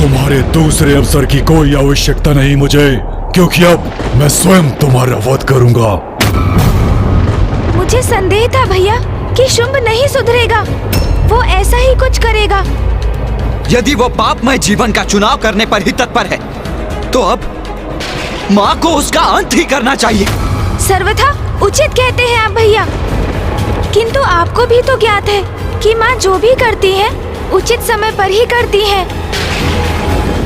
तुम्हारे दूसरे अवसर की कोई आवश्यकता नहीं मुझे, क्योंकि अब मैं स्वयं तुम्हारा वध करूंगा। मुझे संदेह था भैया कि शुंभ नहीं सुधरेगा, वो ऐसा ही कुछ करेगा। यदि वो पापमय जीवन का चुनाव करने पर ही तत्पर है, तो अब माँ को उसका अंत ही करना चाहिए। सर्वथा उचित कहते हैं आप भैया, किंतु आपको भी तो ज्ञात है कि माँ जो भी करती है उचित समय पर ही करती है।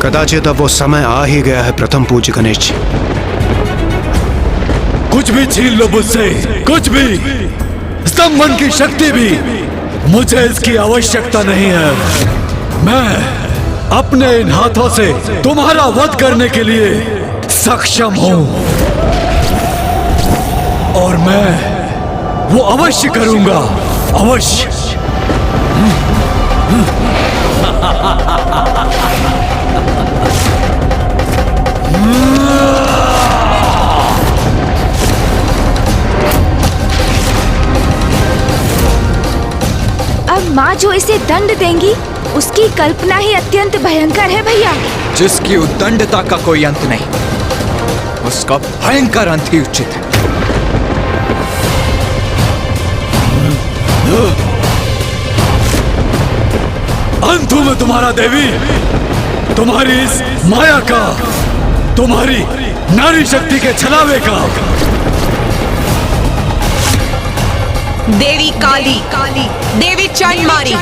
कदाचित अब वो समय आ ही गया है प्रथम पूज्य गणेश जी। कुछ भी छीन लो मुझसे, कुछ भी, स्तंभन की शक्ति भी, मुझे इसकी आवश्यकता नहीं है। मैं अपने इन हाथों से तुम्हारा वध करने के लिए सक्षम हूं, और मैं वो अवश्य करूंगा, अवश्य। अब माँ जो इसे दंड देंगी उसकी कल्पना ही अत्यंत भयंकर है भैया। जिसकी उद्दंडता का कोई अंत नहीं, उसका भयंकर अंत ही उचित है। अंत हूं मैं तुम्हारा देवी, तुम्हारी इस माया का, तुम्हारी नारी शक्ति के छलावे का। देवी काली, देवी चंडमारी,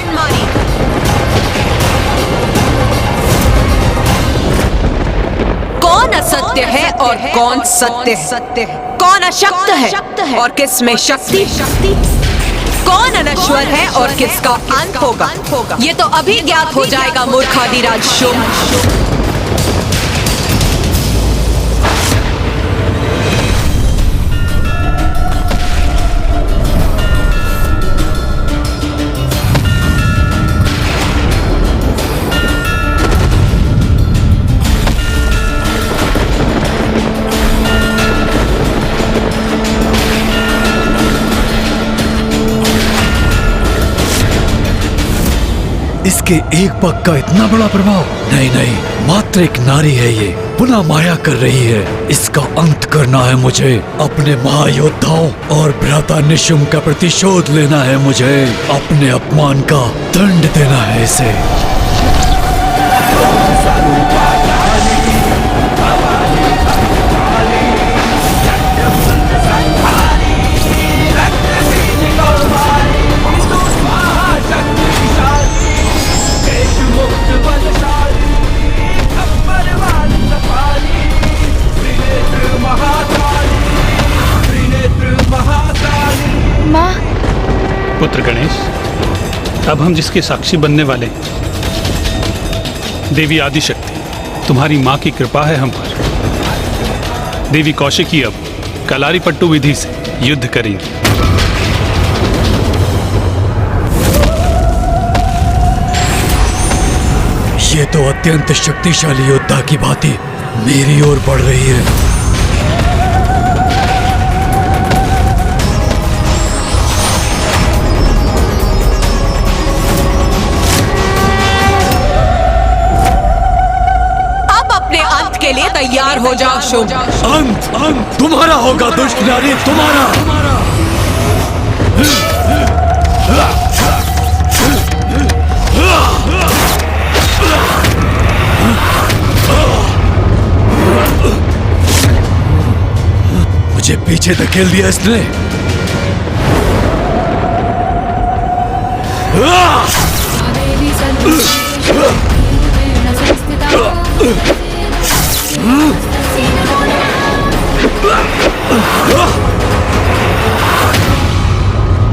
कौन असत्य है और कौन सत्य है? कौन अशक्त है और किस में शक्ति? कौन अनश्वर है और किसका अंत होगा? ये तो अभी ज्ञात हो जाएगा मूर्खादिराज शुंभ। इसके एक पग का इतना बड़ा प्रभाव? नहीं नहीं, मात्र एक नारी है ये, पुनः माया कर रही है। इसका अंत करना है मुझे। अपने महायोद्धाओं और भ्राता निशुंभ का प्रतिशोध लेना है मुझे। अपने अपमान का दंड देना है इसे। पुत्र गणेश, अब हम जिसके साक्षी बनने वाले हैं, देवी आदिशक्ति, तुम्हारी माँ की कृपा है हम पर। देवी कौशिकी अब कलारी पट्टू विधि से युद्ध करेंगी। ये तो अत्यंत शक्तिशाली योद्धा की भांति मेरी ओर बढ़ रही है। के लिए तैयार हो जाओ शुंभ। अंत तुम्हारा होगा दुष्ट नारी, तुम्हारा। मुझे पीछे धकेल दिया इसने।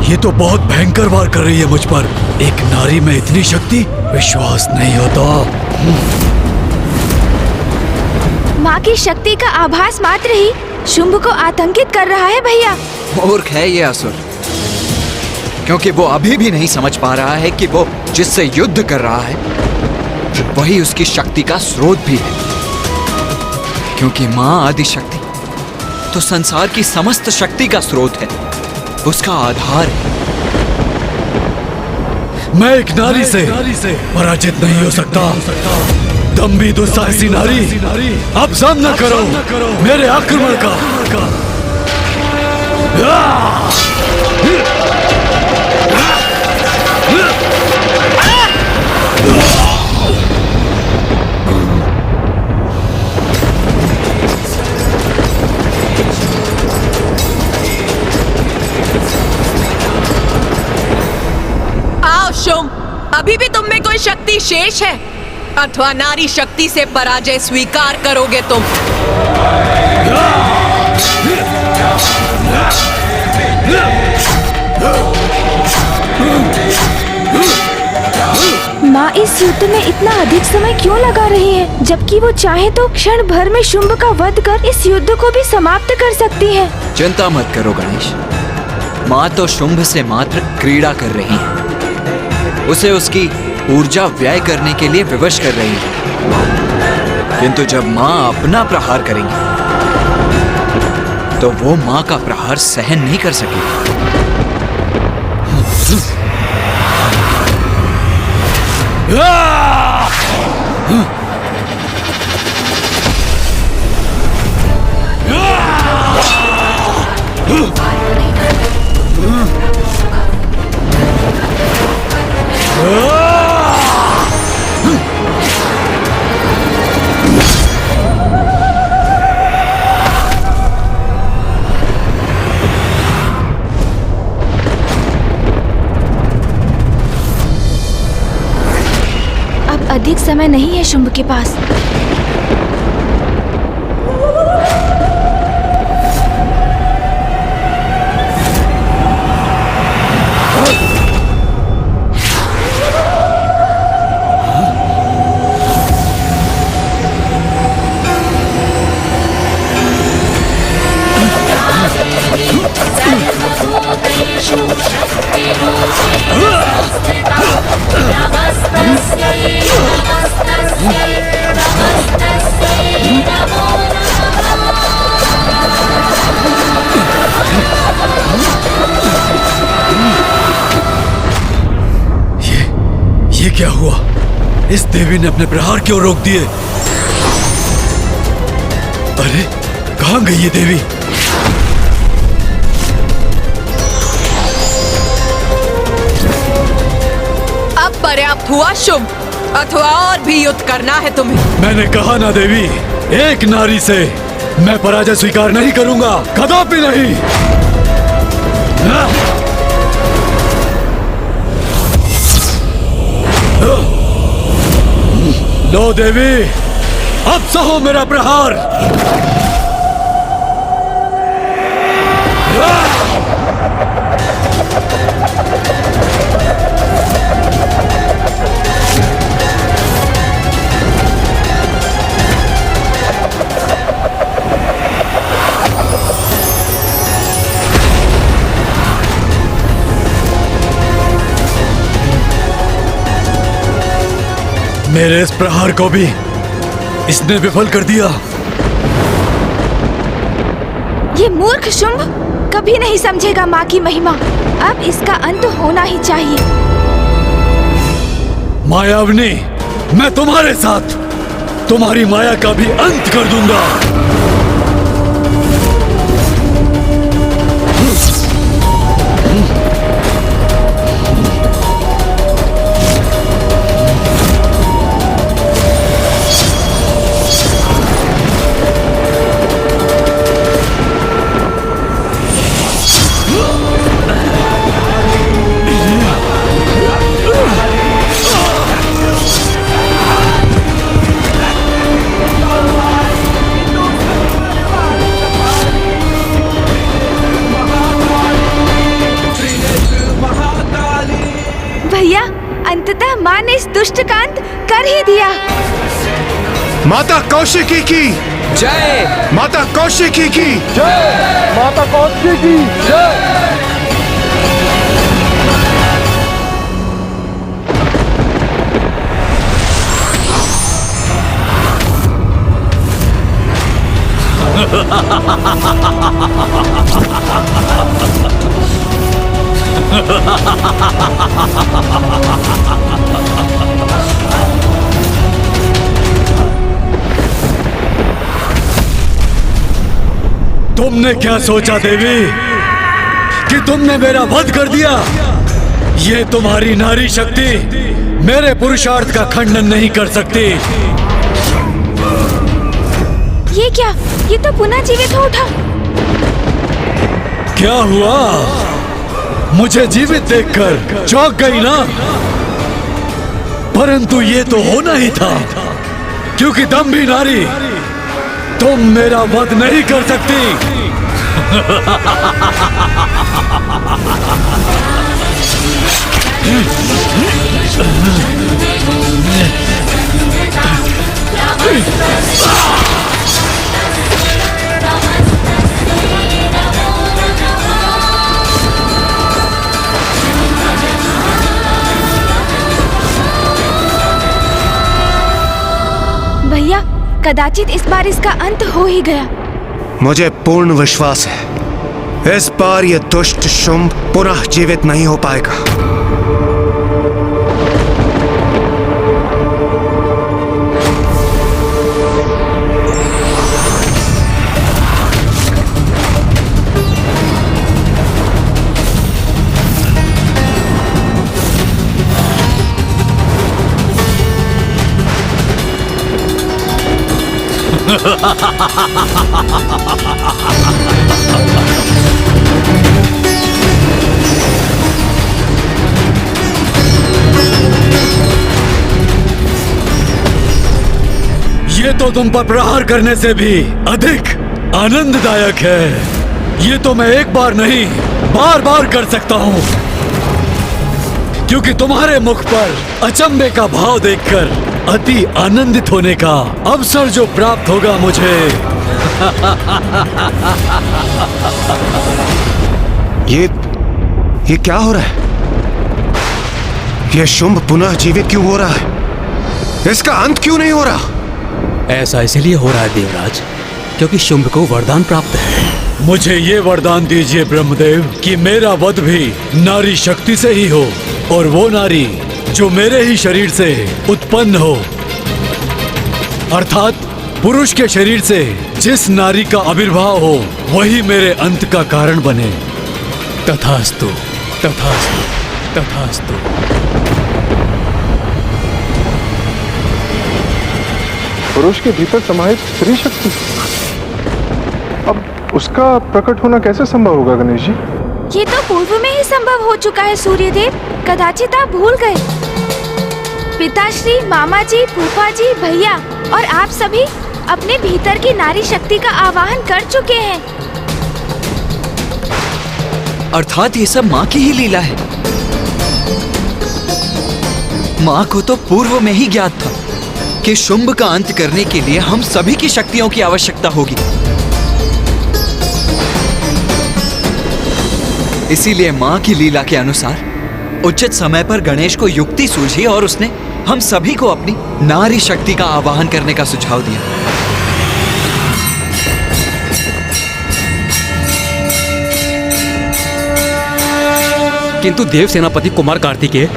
ये तो बहुत भयंकर वार कर रही है मुझ पर। एक नारी में इतनी शक्ति, विश्वास नहीं होता। माँ की शक्ति का आभास मात्र ही शुंभ को आतंकित कर रहा है भैया। मूर्ख है ये असुर, क्योंकि वो अभी भी नहीं समझ पा रहा है कि वो जिससे युद्ध कर रहा है वही उसकी शक्ति का स्रोत भी है। क्योंकि माँ आदिशक्ति तो संसार की समस्त शक्ति का स्रोत है, उसका आधार है। मैं एक नारी से पराजित नहीं हो सकता। दम्भी दुस्साहसी नारी, अब सामना करो मेरे आक्रमण का। आओ शुंभ, अभी भी तुम में कोई शक्ति शेष है, अथवा नारी शक्ति से पराजय स्वीकार करोगे तुम? माँ इस युद्ध में इतना अधिक समय क्यों लगा रही है, जबकि वो चाहे तो क्षण भर में शुंभ का वध कर इस युद्ध को भी समाप्त कर सकती है। चिंता मत करो गणेश, माँ तो शुंभ से मात्र क्रीड़ा कर रही है, उसे उसकी ऊर्जा व्यय करने के लिए विवश कर रही है। किंतु जब माँ अपना प्रहार करेंगी तो वो माँ का प्रहार सहन नहीं कर सकेगी। अब अधिक समय नहीं है शुंभ के पास। ये क्या हुआ? इस देवी ने अपने प्रहार क्यों रोक दिए? अरे कहाँ गई ये देवी? अब पर्याप्त हुआ शुंभ, अथवा और भी युद्ध करना है तुम्हें? मैंने कहा ना देवी, एक नारी से मैं पराजय स्वीकार नहीं करूंगा, कदापि नहीं। लो देवी, अब सहो मेरा प्रहार। मेरे इस प्रहार को भी इसने विफल कर दिया। ये मूर्ख शुंभ कभी नहीं समझेगा माँ की महिमा। अब इसका अंत होना ही चाहिए। मायावनी, मैं तुम्हारे साथ तुम्हारी माया का भी अंत कर दूंगा। भैया, अंततः माँ ने इस दुष्ट का अंत कर ही दिया। माता कौशिकी की जय! माता कौशिकी की जय! माता कौशिकी की जय! तुमने क्या सोचा देवी कि तुमने मेरा वध कर दिया? ये तुम्हारी नारी शक्ति मेरे पुरुषार्थ का खंडन नहीं कर सकती। ये क्या? ये तो पुनः जीवित हो उठा। क्या हुआ? मुझे जीवित देखकर चौंक गई ना? परंतु ये तो होना ही था, क्योंकि दम्भी नारी तुम मेरा वध नहीं कर सकती। भैया, कदाचित इस बार इसका अंत हो ही गया। मुझे पूर्ण विश्वास है इस बार यह दुष्ट शुंभ पुनः जीवित नहीं हो पाएगा। ये तो तुम पर प्रहार करने से भी अधिक आनंददायक है। ये तो मैं एक बार नहीं बार बार कर सकता हूँ, क्योंकि तुम्हारे मुख पर अचंभे का भाव देखकर अति आनंदित होने का अवसर जो प्राप्त होगा मुझे। ये क्या हो रहा है? यह शुंभ पुनः जीवित क्यों हो रहा है? इसका अंत क्यों नहीं हो रहा? ऐसा इसलिए हो रहा है देवराज, क्योंकि शुंभ को वरदान प्राप्त है। मुझे ये वरदान दीजिए ब्रह्मदेव कि मेरा वध भी नारी शक्ति से ही हो, और वो नारी जो मेरे ही शरीर से उत्पन्न हो, अर्थात पुरुष के शरीर से जिस नारी का आविर्भाव हो वही मेरे अंत का कारण बने। तथास्तु, तथास्तु, तथास्तु। पुरुष के भीतर समाहित स्त्री शक्ति, अब उसका प्रकट होना कैसे संभव होगा गणेश जी? ये तो पूर्व में ही संभव हो चुका है सूर्यदेव, कदाचित आप भूल गए। पिताश्री, मामा जी, फूफा जी, भैया और आप सभी अपने भीतर की नारी शक्ति का आवाहन कर चुके हैं। अर्थात ये सब माँ की ही लीला है। माँ को तो पूर्व में ही ज्ञात था कि शुंभ का अंत करने के लिए हम सभी की शक्तियों की आवश्यकता होगी। इसीलिए माँ की लीला के अनुसार उचित समय पर गणेश को युक्ति सूझी और उसने हम सभी को अपनी नारी शक्ति का आवाहन करने का सुझाव दिया। किंतु देव सेनापति कुमार कार्तिकेय,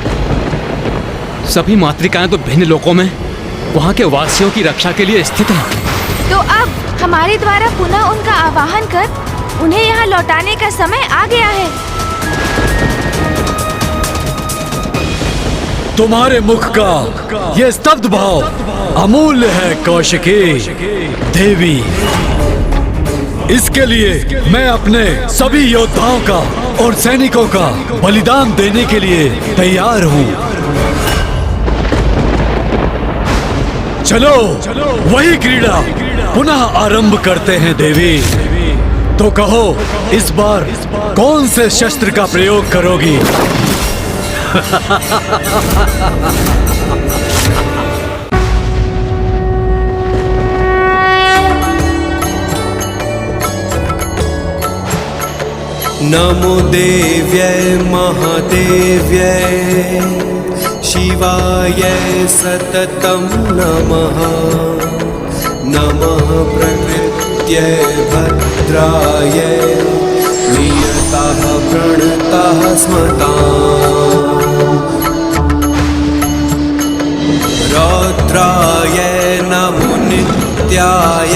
सभी मातृकाएं तो भिन्न लोकों में वहां के वासियों की रक्षा के लिए स्थित हैं। तो अब हमारे द्वारा पुनः उनका आवाहन कर उन्हें यहाँ लौटाने का समय आ गया है। तुम्हारे मुख का ये स्तब्ध भाव अमूल्य है कौशिकी देवी। इसके लिए मैं अपने सभी योद्धाओं का और सैनिकों का बलिदान देने के लिए तैयार हूँ। चलो वही क्रीड़ा पुनः आरंभ करते हैं देवी। तो कहो इस बार कौन से शस्त्र का प्रयोग करोगी? नमो देव्यै महादेव्यै शिवाय सततं नमः। नमः प्रकृत्यै भद्रायै नियतः प्रणतः स्मताम्। रौद्राय नमो नित्याय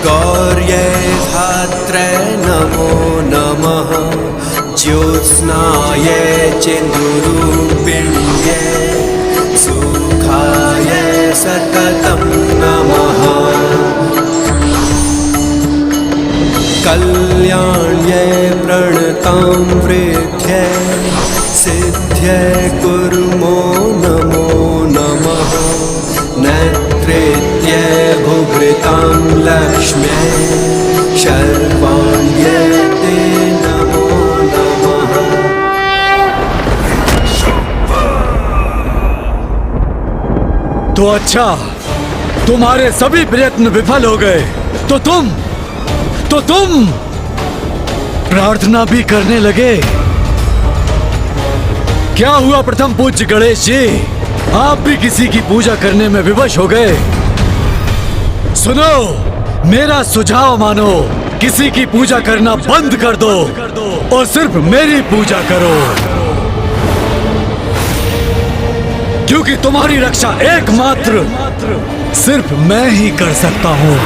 गौर्यै धात्र्यै सावित्रे नमो नमः ज्योत्स्नाय चेन्दुरूपिण्ये सुखाय सततं नमः कल्याण्यै प्रणतां वृद्ध्यै सिद्ध्यै कुर्मो नमो नमः नेत्रेत्यै भुभृतां लक्ष्म्यै शर्वाण्यै ते नमो नमः। तो अच्छा, तुम्हारे सभी प्रयत्न विफल हो गए, तो तुम प्रार्थना भी करने लगे। क्या हुआ प्रथम पूज्य गणेश जी, आप भी किसी की पूजा करने में विवश हो गए? सुनो, मेरा सुझाव मानो, किसी की पूजा करना बंद कर दो और सिर्फ मेरी पूजा करो, क्योंकि तुम्हारी रक्षा एकमात्र सिर्फ मैं ही कर सकता हूं।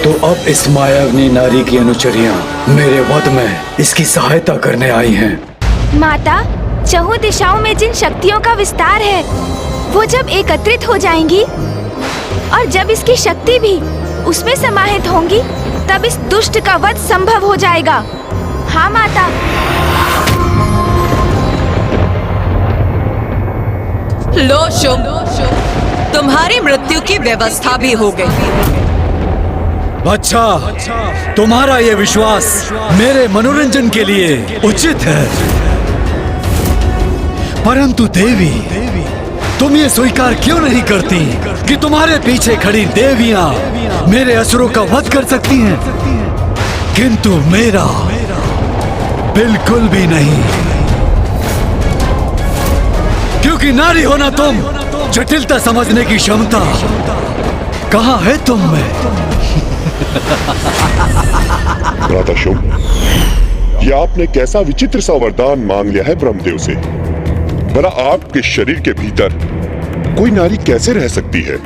तो अब इस मायाविनी नारी की अनुचरियां मेरे वध में इसकी सहायता करने आई हैं। माता, चहुं दिशाओं में जिन शक्तियों का विस्तार है, वो जब एकत्रित हो जाएंगी और जब इसकी शक्ति भी उसमें समाहित होंगी, तब इस दुष्ट का वध संभव हो जाएगा। हाँ माता। लो शुभ, तुम्हारी मृत्यु की व्यवस्था भी हो गई। अच्छा, तुम्हारा ये विश्वास मेरे मनोरंजन के लिए उचित है, परंतु देवी, तुम ये स्वीकार क्यों नहीं करती कि तुम्हारे पीछे खड़ी देवियां मेरे असुरों का वध कर सकती हैं, किंतु मेरा बिल्कुल भी नहीं, क्योंकि नारी होना तुम, जटिलता समझने की क्षमता कहाँ है तुम में? भ्राता शुभ, ये आपने कैसा विचित्र सा वरदान मांग लिया है ब्रह्मदेव से। भला आपके शरीर के भीतर कोई नारी कैसे रह सकती है?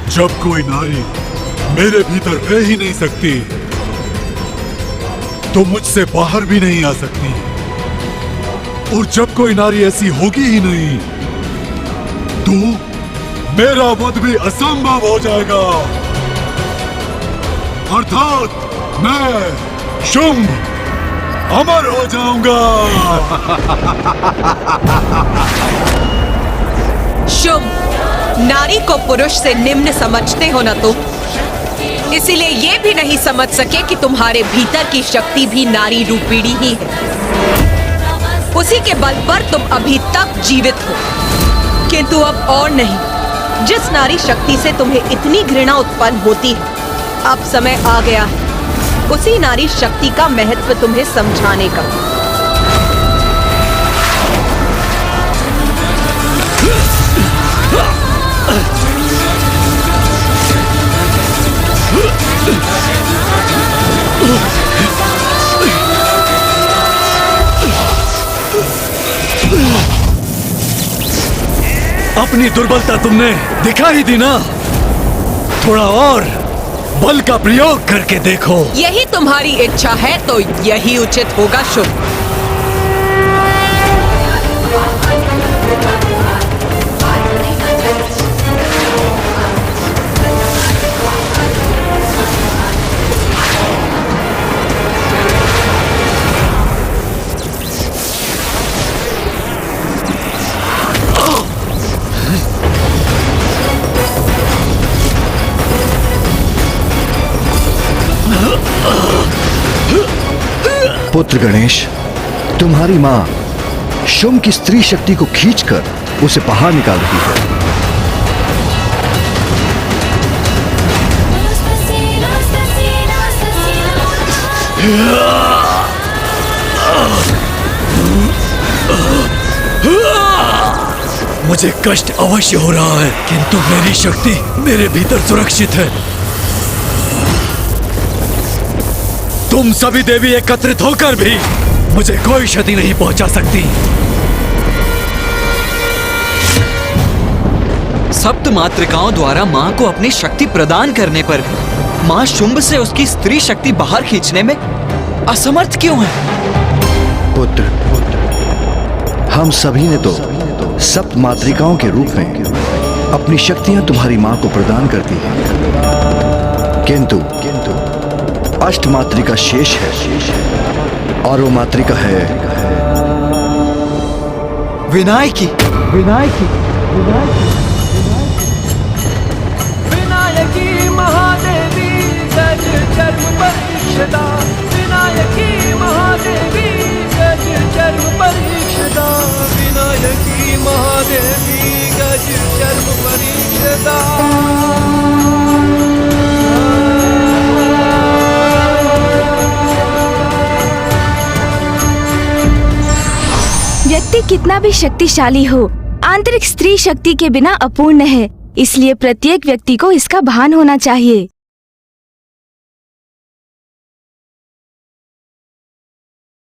जब कोई नारी मेरे भीतर रह ही नहीं सकती, तो मुझसे बाहर भी नहीं आ सकती, और जब कोई नारी ऐसी होगी ही नहीं, तो मेरा वध भी असंभव हो जाएगा। अर्थात मैं शुंभ अमर हो जाऊंगा। शुभ, नारी को पुरुष से निम्न समझते हो ना तुम, इसीलिए ये भी नहीं समझ सके कि तुम्हारे भीतर की शक्ति भी नारी रूपिणी ही है। उसी के बल पर तुम अभी तक जीवित हो, किंतु अब और नहीं। जिस नारी शक्ति से तुम्हें इतनी घृणा उत्पन्न होती है, अब समय आ गया है उसी नारी शक्ति का महत्व तुम्हें समझाने का। अपनी दुर्बलता तुमने दिखा ही दी ना, थोड़ा और बल का प्रयोग करके देखो। यही तुम्हारी इच्छा है तो यही उचित होगा शुभ। पुत्र गणेश, तुम्हारी माँ शुंभ की स्त्री शक्ति को खींचकर उसे बाहर निकाल रही है। मुझे कष्ट अवश्य हो रहा है, किंतु मेरी शक्ति मेरे भीतर सुरक्षित है। तुम सभी देवी एकत्रित होकर भी मुझे कोई क्षति नहीं पहुंचा सकती। सप्त मातृकाओं द्वारा माँ को अपनी शक्ति प्रदान करने पर भी माँ शुंभ से उसकी स्त्री शक्ति बाहर खींचने में असमर्थ क्यों है? पुत्र, हम सभी ने तो सप्त मातृकाओं के रूप में अपनी शक्तियां तुम्हारी मां को प्रदान कर दी हैं, किंतु अष्ट मातृका शेष है, और वो मातृका है विनायकी। विनायकी महादेवी गज चर्म पर दीक्षिता, विनायकी महादेवी गज चर्म पर दीक्षिता, विनायकी महादेवी गज चर्म पर दीक्षिता। व्यक्ति कितना भी शक्तिशाली हो, आंतरिक स्त्री शक्ति के बिना अपूर्ण है। इसलिए प्रत्येक व्यक्ति को इसका भान होना चाहिए।